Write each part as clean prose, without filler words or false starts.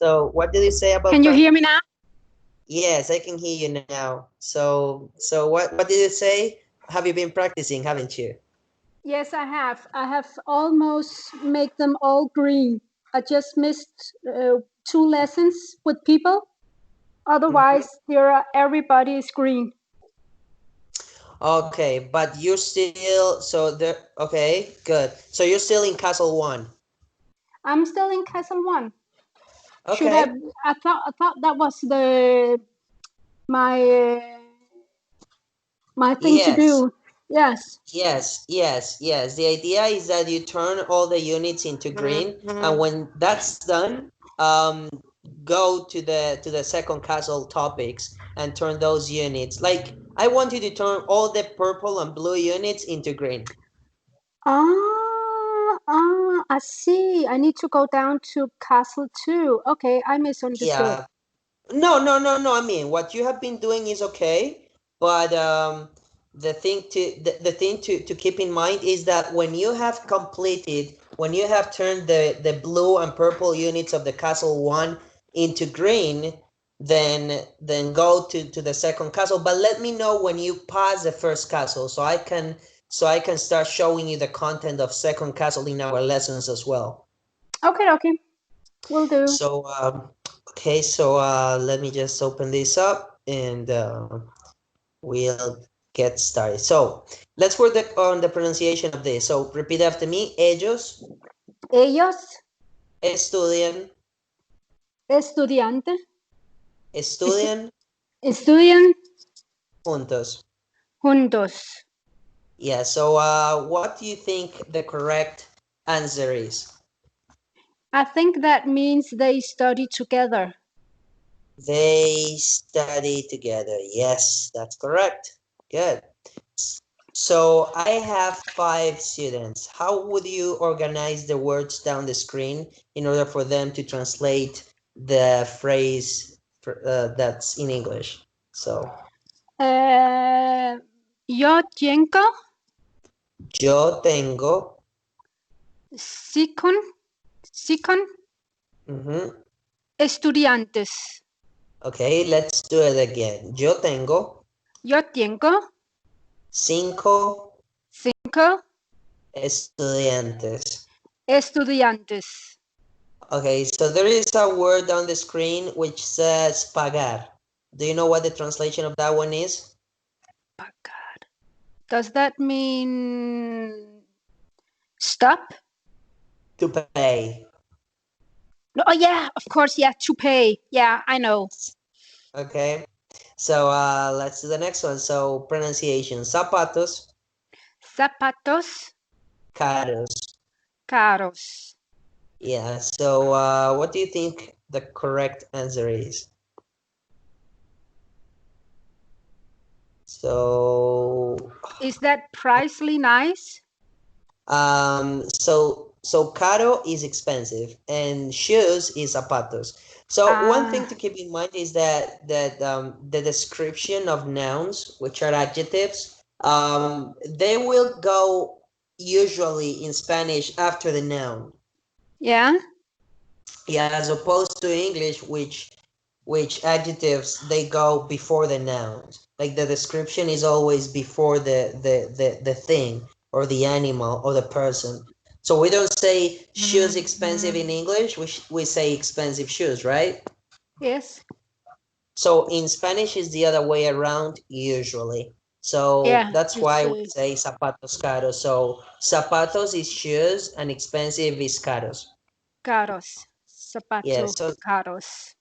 So what did you say about? Can you hear me now? Yes, I can hear you now. So what did you say? Have you been practicing, haven't you? Yes, I have. I have almost made them all green. I just missed 2 lessons with people. Otherwise, everybody is green. Okay, but you're still okay, good. So you're still in Castle 1. I'm still in Castle 1. Should have. Okay. I thought that was my my thing to Yes. do. Yes. Yes. The idea is that you turn all the units into green, and when that's done, go to the second castle topics and turn those units. Like I want you to turn all the purple and blue units into green. I see. I need to go down to Castle 2. Okay, I misunderstood. Yeah. No. I mean, what you have been doing is okay, but the thing to keep in mind is that when you have completed, when you have turned the blue and purple units of the castle 1 into green, then go to the second castle. But let me know when you pass the first castle, so I can start showing you the content of second castle in our lessons as well. Okay. Will do. So okay, so let me just open this up and we'll get started. So let's work on the pronunciation of this. So repeat after me. Ellos estudian, estudiante, estudian estudian juntos. juntos. Yeah, so what do you think the correct answer is? I think that means they study together. They study together. Yes, that's correct. Good. So I have 5 students. How would you organize the words down the screen in order for them to translate the phrase that's in English? So Yo tengo yo tengo. sikon estudiantes. Okay, let's do it again. Yo tengo Yo tengo 5 cinco estudiantes. estudiantes. Okay, so there is a word on the screen which says pagar. Do you know what the translation of that one is? Pagar. Does that mean stop? To pay. Oh yeah, of course, yeah, to pay. Yeah, I know. Okay, so let's do the next one. So pronunciation: zapatos, Zapatos caros. caros. Yeah. So what do you think the correct answer is? So Is that pricely nice? so caro is expensive and shoes is zapatos. So one thing to keep in mind is that the description of nouns, which are adjectives, they will go usually in Spanish after the noun. Yeah. Yeah, as opposed to English, which adjectives they go before the nouns. Like the description is always before the thing or the animal or the person. So we don't say shoes expensive in English, we say expensive shoes, right? Yes. So in Spanish is the other way around usually. So Yeah. that's why we say zapatos caros. So zapatos is shoes and expensive is caros. Caros. Yeah, Zapato so caros.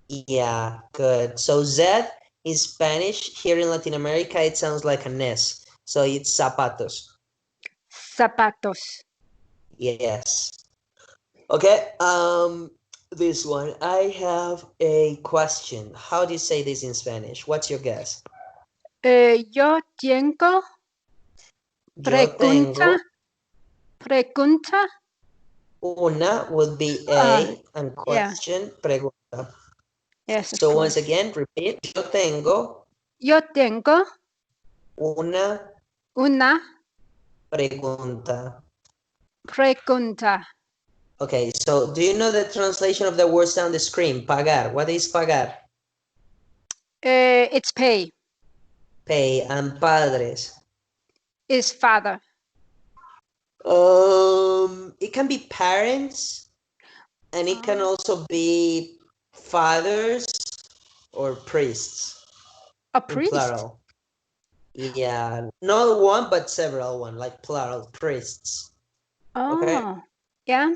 yeah, good. So Z in Spanish, here in Latin America, it sounds like an S. So it's zapatos. Zapatos. Yes. Okay, this one. I have a question. How do you say this in Spanish? What's your guess? Yo tengo Yo tengo. pregunta. Una would be a, and Yeah. question, pregunta. Yes, of So course. once again, repeat. Yo tengo Yo tengo una una pregunta. pregunta. Okay, so do you know the translation of the words on the screen? Pagar. What is pagar? It's pay. Pay. And padres. Is father. It can be parents, and it can also be fathers or priests A in priest. plural. Yeah, not one, but several one, like plural priests. Okay, Oh, yeah.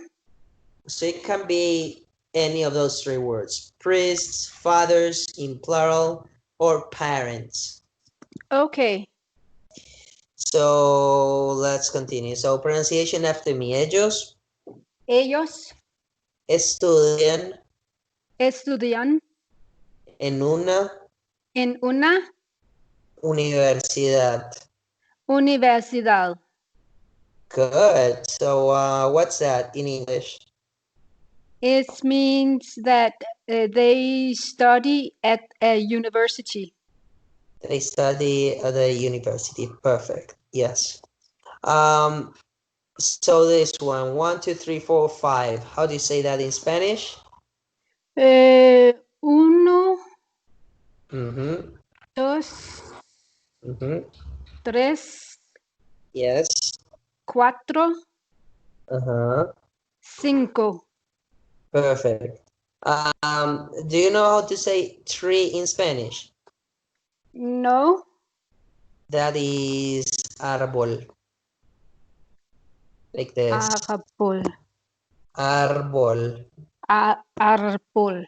so it can be any of those three words: priests, fathers in plural, or parents. Okay. So let's continue. So pronunciation after me. Ellos Ellos estudian estudian en una en una universidad. universidad. Good. So what's that in English? It means that they study at a university. They study at the university. Perfect. Yes. Um, so this one, 1, 2, 3, 4, 5. How do you say that in Spanish? Uno, Mm-hmm. dos, Mm-hmm. tres, Yes. cuatro, Uh-huh. cinco. Perfect. Do you know how to say tree in Spanish? No. That is árbol. Like this. Árbol. Árbol. Árbol.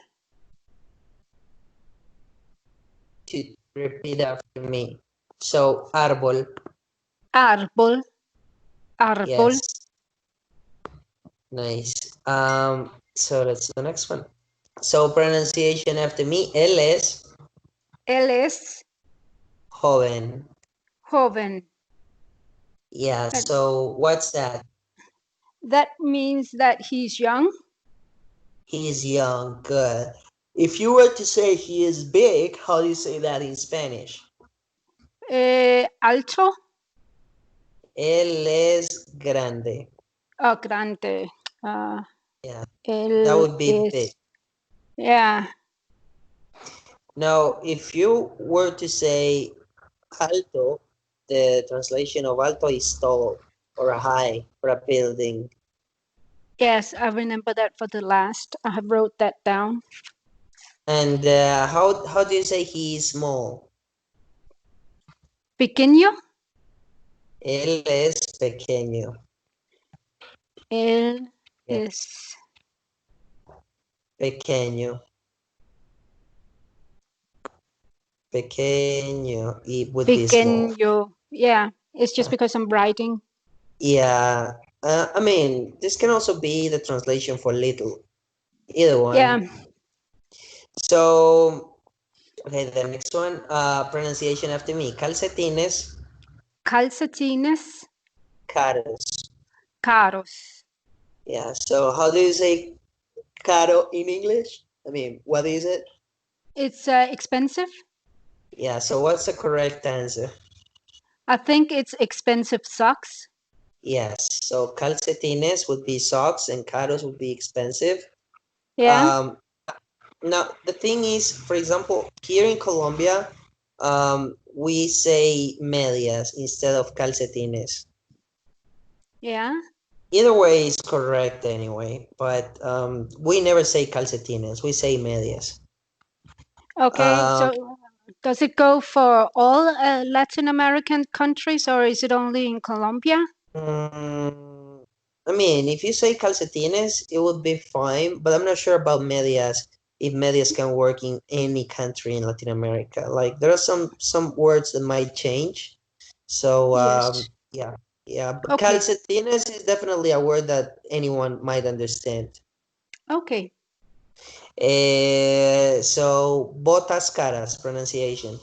To repeat after me. So árbol. Árbol. Árbol. Yes. Nice. So that's the next one. So pronunciation after me. Él es Él es joven. joven. Yeah. That, So what's that? that means that he's young. He's young. Good. If you were to say he is big, how do you say that in Spanish? Alto. Él es grande. Oh, grande. Yeah. That Él would be big. es. Yeah. Now, if you were to say alto, the translation of alto is tall or a high or a building. Yes, I remember that for the last. I have wrote that down. And how do you say he is small? Pequeño. Él es pequeño. Él Yeah. es Pequeño. Pequeño. It would be small. pequeño. Yeah, it's just because I'm writing. Yeah. I mean, this can also be the translation for little. Either one. Yeah. So, okay, the next one, pronunciation after me. Calcetines Calcetines caros. caros. Yeah, so how do you say caro in English? I mean, what is it? It's expensive. Yeah, so what's the correct answer? I think it's expensive socks. Yes, so calcetines would be socks and caros would be expensive. Yeah. Now, the thing is, for example, here in Colombia, we say medias instead of calcetines. Yeah. Either way is correct anyway, but we never say calcetines, we say medias. Okay. So does it go for all Latin American countries or is it only in Colombia? I mean, if you say calcetines, it would be fine, but I'm not sure about medias, if medias can work in any country in Latin America. Like there are some words that might change. So Yes. yeah, but Okay. calcetines is definitely a word that anyone might understand. Okay. So botas caras pronunciation.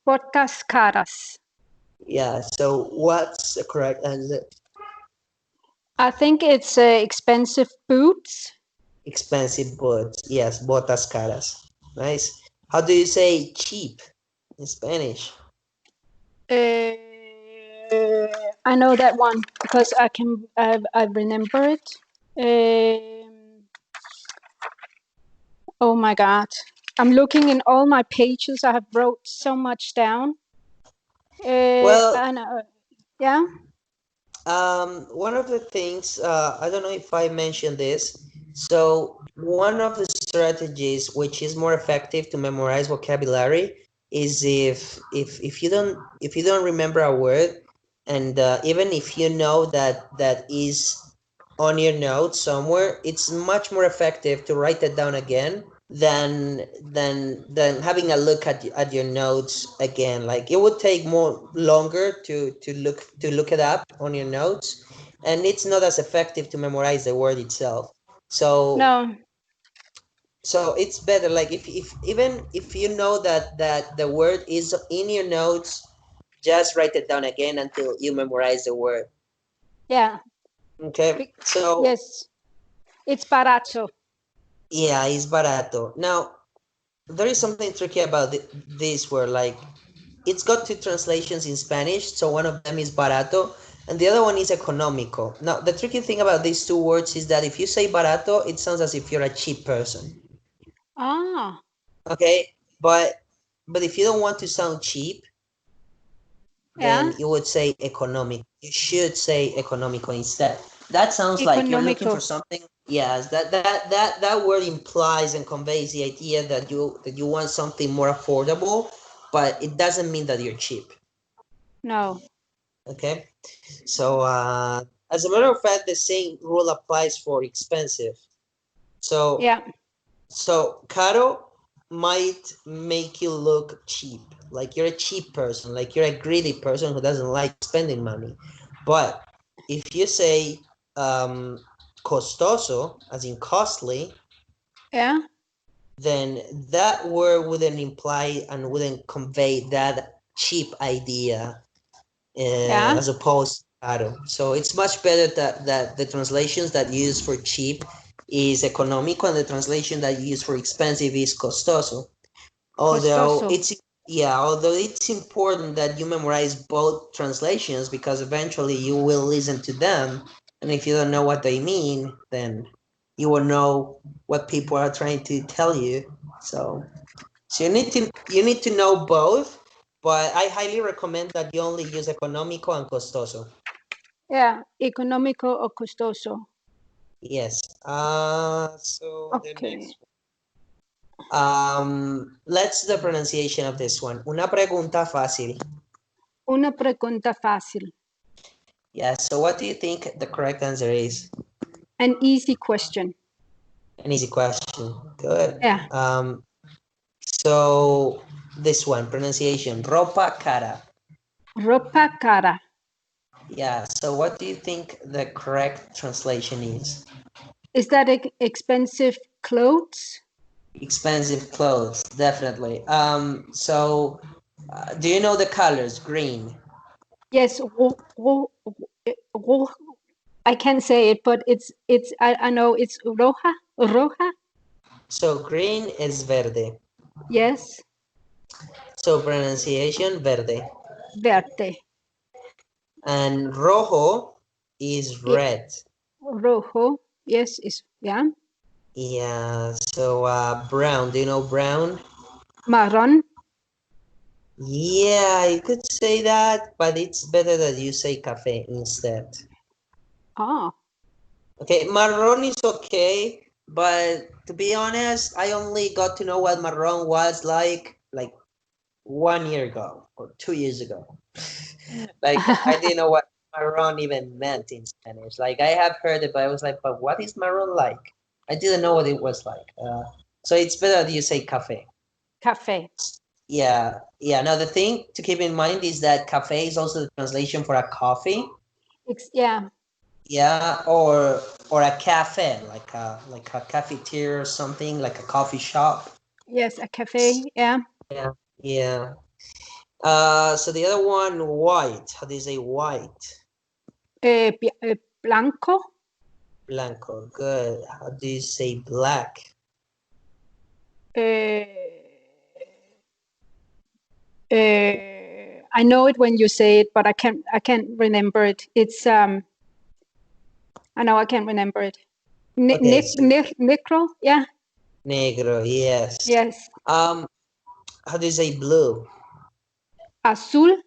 Botas caras. Yeah, so what's the correct answer? I think it's expensive boots. Expensive boots. Yes, botas caras. Nice. How do you say cheap in Spanish? I know that one because I remember it. Oh my God. I'm looking in all my pages. I have wrote so much down. Well, yeah. one of the things, I don't know if I mentioned this. So one of the strategies which is more effective to memorize vocabulary is if you don't remember a word, and even if you know that is on your notes somewhere, it's much more effective to write it down again than having a look at your notes again. Like it would take more longer to look it up on your notes, and it's not as effective to memorize the word itself. So No. so it's better, like if even if you know that the word is in your notes, just write it down again until you memorize the word. Yeah. Okay, so Yes. It's barato. yeah, it's barato. Now there is something tricky about this word. Like it's got two translations in Spanish, so one of them is barato and the other one is económico. Now the tricky thing about these two words is that if you say barato, it sounds as if you're a cheap person. Ah. Okay, but if you don't want to sound cheap, then Yeah. you would say economic. You should say económico instead. That sounds like you're looking for Económico. something. Yes, that word implies and conveys the idea that you want something more affordable, but it doesn't mean that you're cheap. No. Okay, so as a matter of fact, the same rule applies for expensive. So Yeah. so caro might make you look cheap, like you're a cheap person, like you're a greedy person who doesn't like spending money. But if you say costoso, as in costly, Yeah. then that word wouldn't imply and wouldn't convey that cheap idea, Yeah. as opposed to caro. So it's much better that the translations that you use for cheap is económico and the translation that you use for expensive is costoso. Although Costoso. although it's important that you memorize both translations because eventually you will listen to them, and if you don't know what they mean, then you will know what people are trying to tell you. So you need to know both, but I highly recommend that you only use económico and costoso. Yeah. Económico o costoso. Yes. So the Okay. next let's do the pronunciation of this one. Una pregunta fácil. Una pregunta fácil. Yeah, so what do you think the correct answer is? An easy question. An easy question. Good. Yeah. So this one, pronunciation, ropa cara. Ropa cara. Yeah, so what do you think the correct translation is? Is that expensive clothes? Expensive clothes, definitely. So do you know the colors? Green. Yes. I can't say it, but it's I know it's roja. Roja. So green is verde. Yes. So pronunciation, verde. Verde. And rojo is red. Rojo. Yes. Is yeah. Yeah, so brown. Do you know brown? Marrón. Yeah, you could say that, but it's better that you say café instead. Oh. Okay, marrón is okay, but to be honest, I only got to know what marrón was like 1 year ago or 2 years ago. Like I didn't know what marrón even meant in Spanish. Like I have heard it, but I was like, but what is marrón like? I didn't know what it was like. So it's better that you say café. Café. Yeah, yeah. Now the thing to keep in mind is that cafe is also the translation for a coffee. Yeah. Yeah, or a cafe, like a cafeteria or something, like a coffee shop. Yes. A café. Yeah. Yeah, yeah. So the other one, white. How do you say white? Blanco. Blanco. Good. How do you say black? I know it when you say it, but I can't remember it. It's I know I can't remember it. Okay, so Negro, yeah. negro, yes. Yes. How do you say blue? Azul,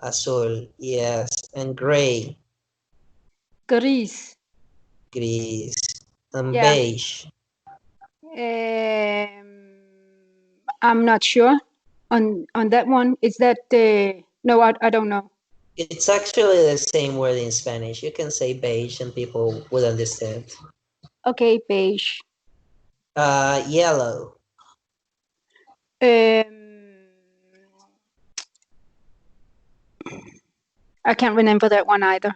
Azul, yes. And gray, gris. gris. And Yeah. beige. I'm not sure on that one. Is that no? I don't know. It's actually the same word in Spanish. You can say beige and people will understand. Okay, beige. Yellow. I can't remember that one either.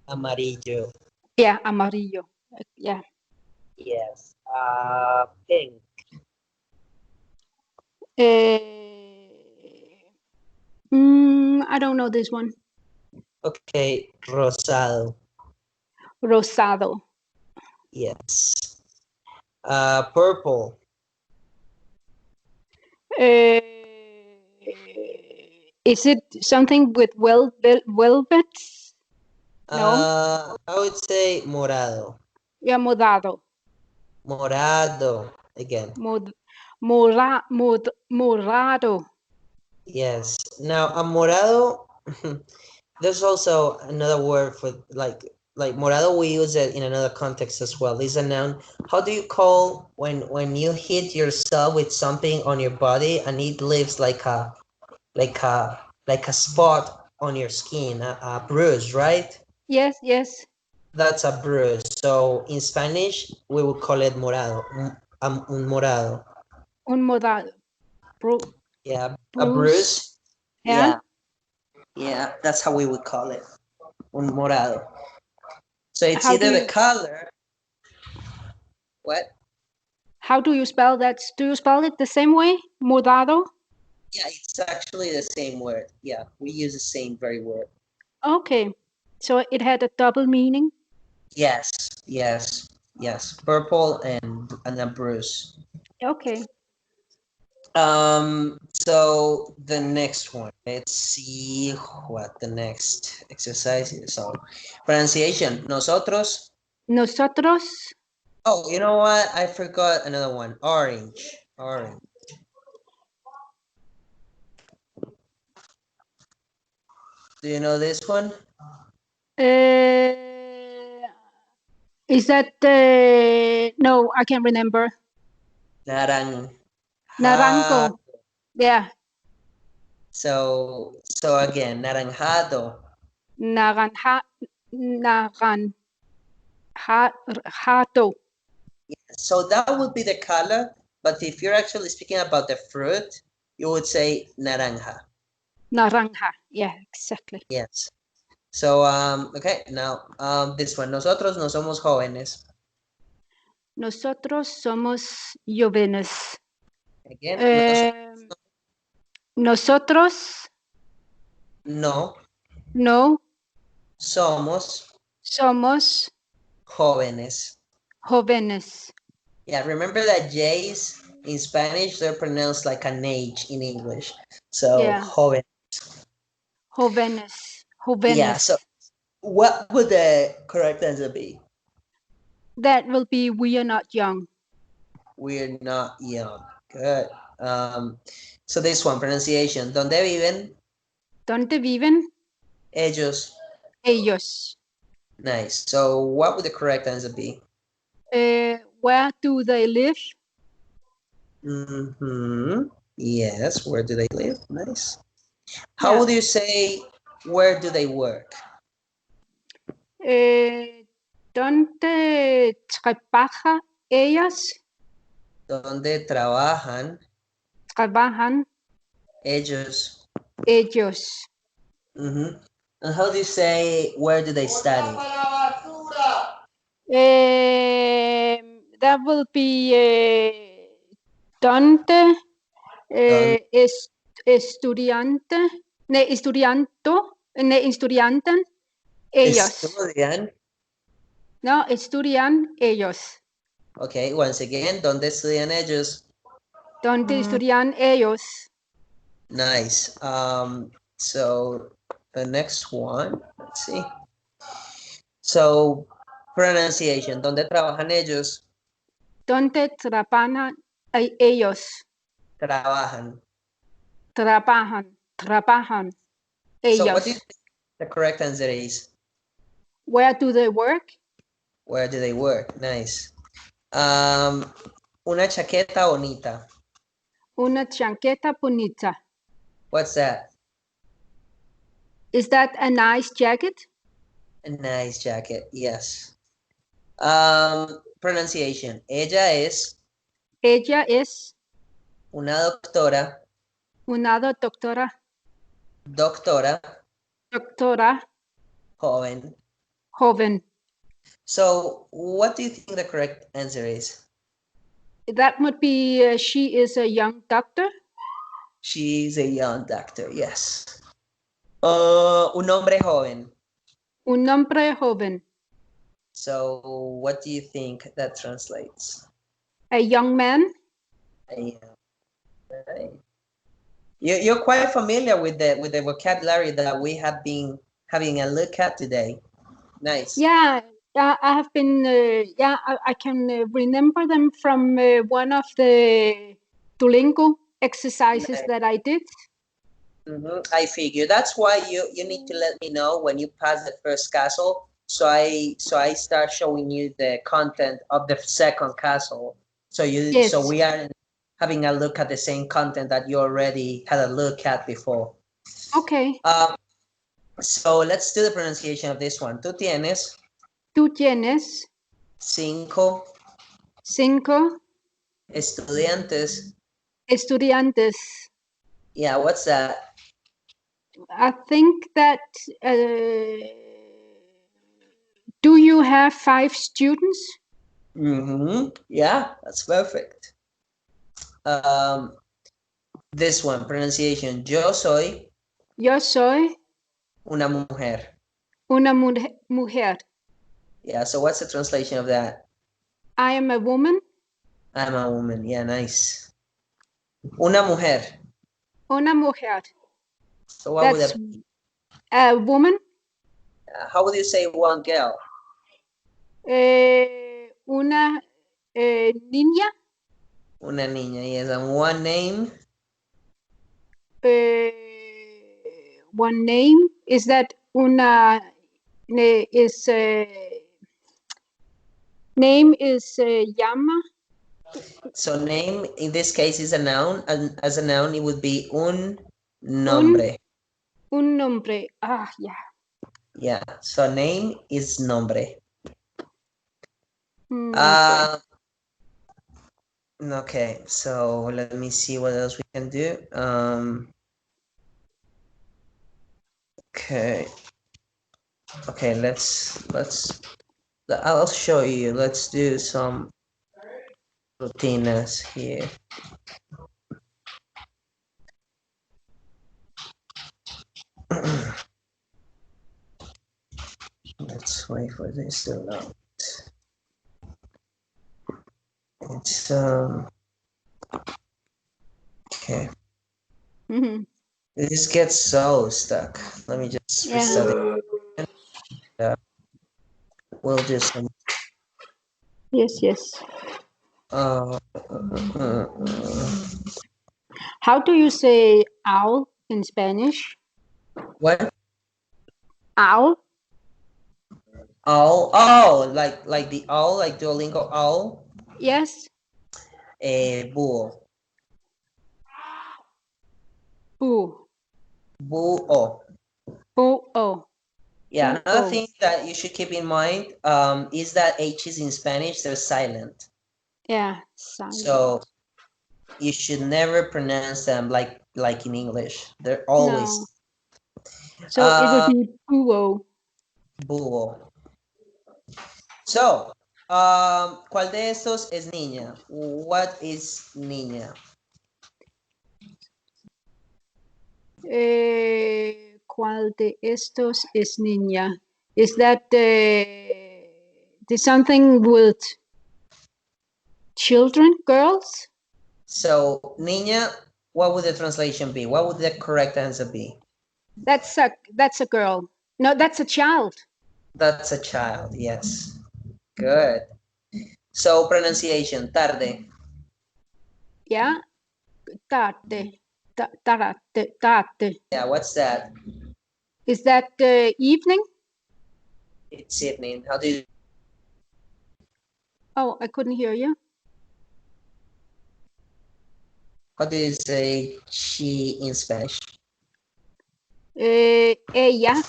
Amarillo. Yeah, amarillo. Yeah. Yes. Pink. I don't know this one. Okay, rosado. Rosado. Yes. Purple. Is it something with velvets? No. I would say morado. Yeah, morado. Morado. Again. Morado. Yes. Now, a morado, there's also another word for like morado. We use it in another context as well. It's a noun. How do you call when you hit yourself with something on your body and it leaves like a like a spot on your skin, a bruise, right? Yes, yes. That's a bruise. So in Spanish, we would call it morado. Un morado. Un morado. Yeah, a Bruce. bruise. Yeah. Yeah, yeah, that's how we would call it. Un morado. So it's How do either the you color. What? how do you spell that? Do you spell it the same way? Morado? Yeah, it's actually the same word. Yeah, we use the same very word. Okay. So it had a double meaning? Yes, yes, yes. Purple and a bruise. Okay. So the next one, let's see what the next exercise is. So pronunciation, nosotros. Nosotros. Oh, you know what? I forgot another one. Orange, orange. Do you know this one? Is that no, I can't remember. Naranjado. Naranjo. Yeah. So again, naranjado. Naranja. Naranjado. So that would be the color, but if you're actually speaking about the fruit, you would say naranja. Naranja. Yeah, exactly. Yes. So okay, now this one. Nosotros no somos jóvenes. Nosotros somos jóvenes. Again, Nosotros no no somos somos jóvenes. jóvenes. Yeah, remember that J's in Spanish, they're pronounced like an H in English. So Yeah. joven. Jóvenes. Yeah, Jóvenes. so what would the correct answer be? That will be we are not young. We're not young. Good. So this one, pronunciation. ¿Dónde viven? ¿Dónde viven? Ellos. Ellos. Nice. So what would the correct answer be? Where do they live? Yes, where do they live? Nice. How Yeah. would you say, where do they work? ¿Dónde trabaja ellas? ¿Dónde trabajan Trabajan ellos? ellos. And how do you say, where do they study? That will be ¿dónde es estudiante? Ne estudianto? Ne estudianten ellos. Estudian. No, estudian ellos. Okay, once again, ¿dónde estudian ellos? ¿Dónde estudian ellos? Nice. So the next one, let's see. So Pronunciation. ¿Dónde trabajan ellos? ¿Dónde trabajan ellos? Trabajan. Trabajan So what do you ellos. think the correct answer is? Where do they work? Where do they work? Nice. Una chaqueta bonita. Una chaqueta bonita. What's that? Is that a nice jacket? A nice jacket, yes. Pronunciation. Ella es Ella es una doctora. una doctora Doctora. Joven. joven. So what do you think the correct answer is? That would be she is a young doctor. She's a young doctor, yes. Un hombre joven. Un hombre joven. So what do you think that translates? A young man. You're quite familiar with the vocabulary that we have been having a look at today. Nice. Yeah, I have been. I can remember them from one of the Duolingo exercises that I did. I figure that's why you need to let me know when you pass the first castle, so I start showing you the content of the second castle. So we are having a look at the same content that you already had a look at before. Okay. So let's do the pronunciation of this one. Tú tienes. Tú tienes. 5. 5. Estudiantes. Estudiantes. Yeah, what's that? I think that. Do you have 5 students? Yeah, that's perfect. This one, pronunciation. Yo soy. Yo soy. Una mujer. Una mujer. Yeah, so what's the translation of that? I am a woman. I'm a woman. Yeah, nice. Una mujer. Una mujer. So what would that be? A woman. How would you say one girl? Una niña. Una niña, yes. And one name? One name is that una is name is llama. So name in this case is a noun, and as a noun it would be un nombre. Un nombre. Ah, yeah. Yeah. So name is nombre. Okay. So let me see what else we can do. Okay. Okay. I'll show you. Let's do some rutinas here. Let's wait for this to load. It's okay. This gets so stuck. Let me just reset it. We'll just yes. How do you say owl in Spanish? What? Owl. Owl. Oh, like the owl, like Duolingo owl. Yes. Búho. Boo. Búho. Búho. Yeah, another thing that you should keep in mind is that H's in Spanish, they're silent. Yeah, silent. So you should never pronounce them like in English. They're always. No. So it would be búho. Búho. So, ¿cuál de estos es niña? What is niña? ¿Cuál de estos es niña? Is that something with children, girls? So, niña, what would the translation be? What would the correct answer be? That's a girl. No, that's a child. That's a child, yes. Good. So pronunciation, tarde. Yeah. Tarde. Tarde. Yeah, what's that? Is that evening? It's evening. How do you? Oh, I couldn't hear you. How do you say she in Spanish? Ella.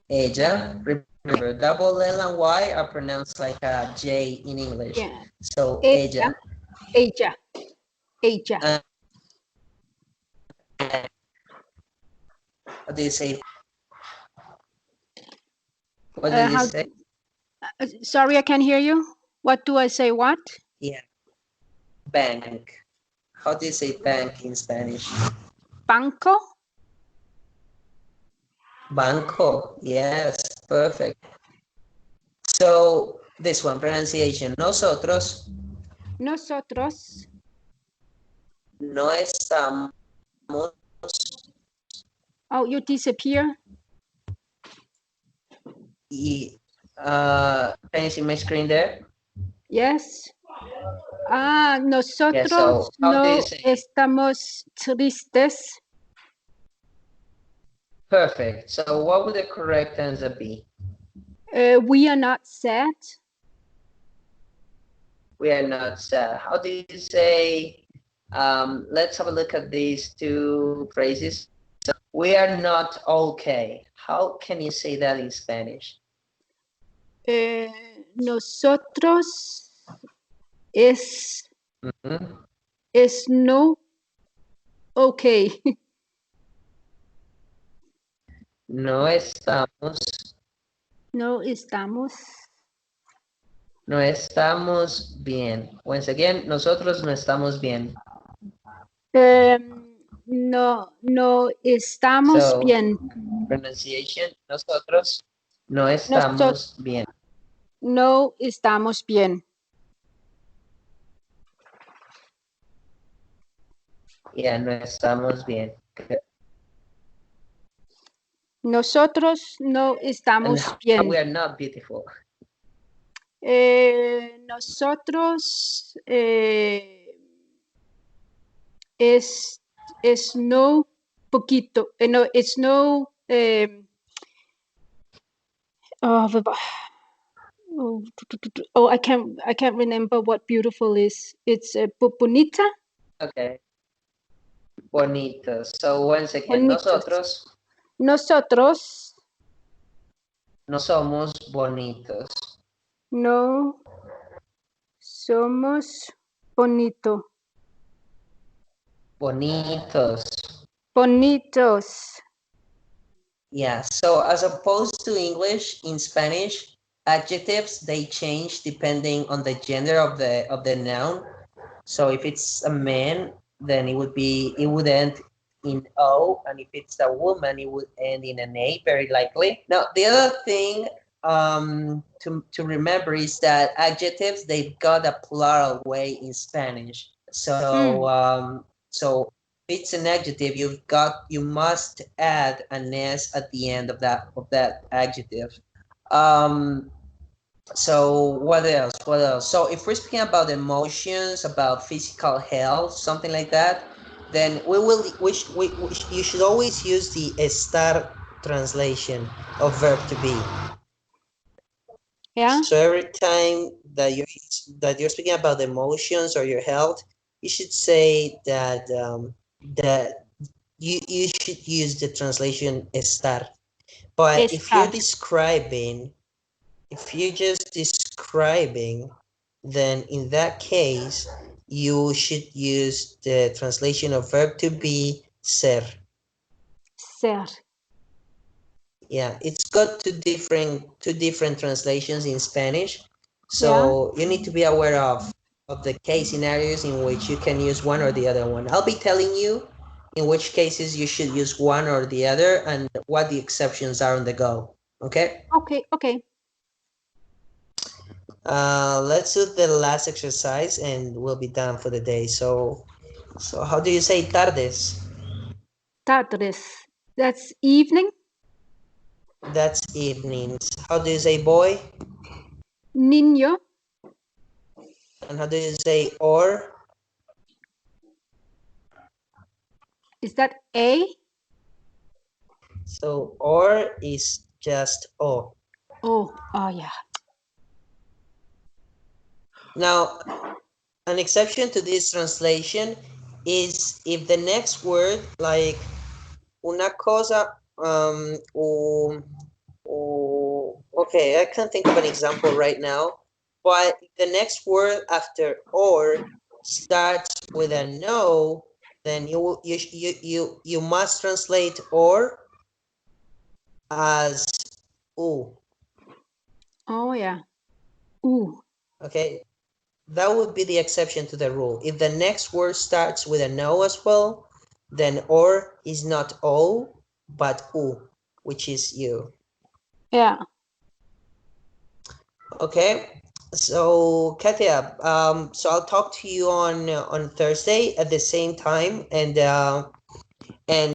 Ella. Remember, double L and Y are pronounced like a J in English. Yeah. So Ella. ella. Ella. How do you say? What do you say? Sorry, I can't hear you. What do I say? What? Yeah. Bank. How do you say bank in Spanish? Banco. Banco. Yes, perfect. So this one, pronunciation. Nosotros Nosotros. no estamos. Oh, you disappear. Can you see my screen there? Yes. Nosotros Yeah, so how do you no say? estamos tristes. Perfect. So what would the correct answer be? We are not sad. We are not sad. How do you say? Let's have a look at these two phrases. So, we are not okay. How can you say that in Spanish? Nosotros es no okay. No estamos. No estamos. No estamos bien. Once again, nosotros no estamos bien. No estamos So, bien. pronunciation, nosotros no estamos bien. No estamos bien. Yeah, no estamos bien. Nosotros no estamos bien. We are not beautiful. Nosotros es no poquito. No, it's no. I can't remember what beautiful is. It's bonita. Okay. Bonitos. So once again, Bonitos. nosotros Nosotros no somos bonitos. no somos bonito. Bonitos. Bonitos. Yeah, so as opposed to English, in Spanish, adjectives, they change depending on the gender of the noun. So if it's a man, then it would end in O, and if it's a woman, it would end in an A, very likely. Now, the other thing to remember is that adjectives, they've got a plural way in Spanish. So if it's an adjective, you must add an S at the end of that adjective. So what else? What else? So if we're speaking about emotions, about physical health, something like that, then you should always use the estar translation of verb to be. Yeah. So every time that you're speaking about emotions or your health, you should say that that you should use the translation estar. But if you're just describing, then in that case, you should use the translation of verb to be ser. Ser. Yeah, it's got two different translations in Spanish. So you need to be aware of the case scenarios in which you can use one or the other one. I'll be telling you in which cases you should use one or the other and what the exceptions are on the go. Okay? Okay. Let's do the last exercise and we'll be done for the day. So how do you say tardes? Tardes. That's evening. That's evenings. How do you say boy? Niño. And how do you say or? Is that a? So or is just o. Oh, yeah. Now, an exception to this translation is if the next word, like una cosa, okay, I can't think of an example right now, but the next word after or starts with a no, then you must translate or as u. Oh, yeah. Ooh. Okay, that would be the exception to the rule. If the next word starts with a no as well, then or is not o, but u, which is you. Yeah. Okay, so Katia, so I'll talk to you on Thursday at the same time, and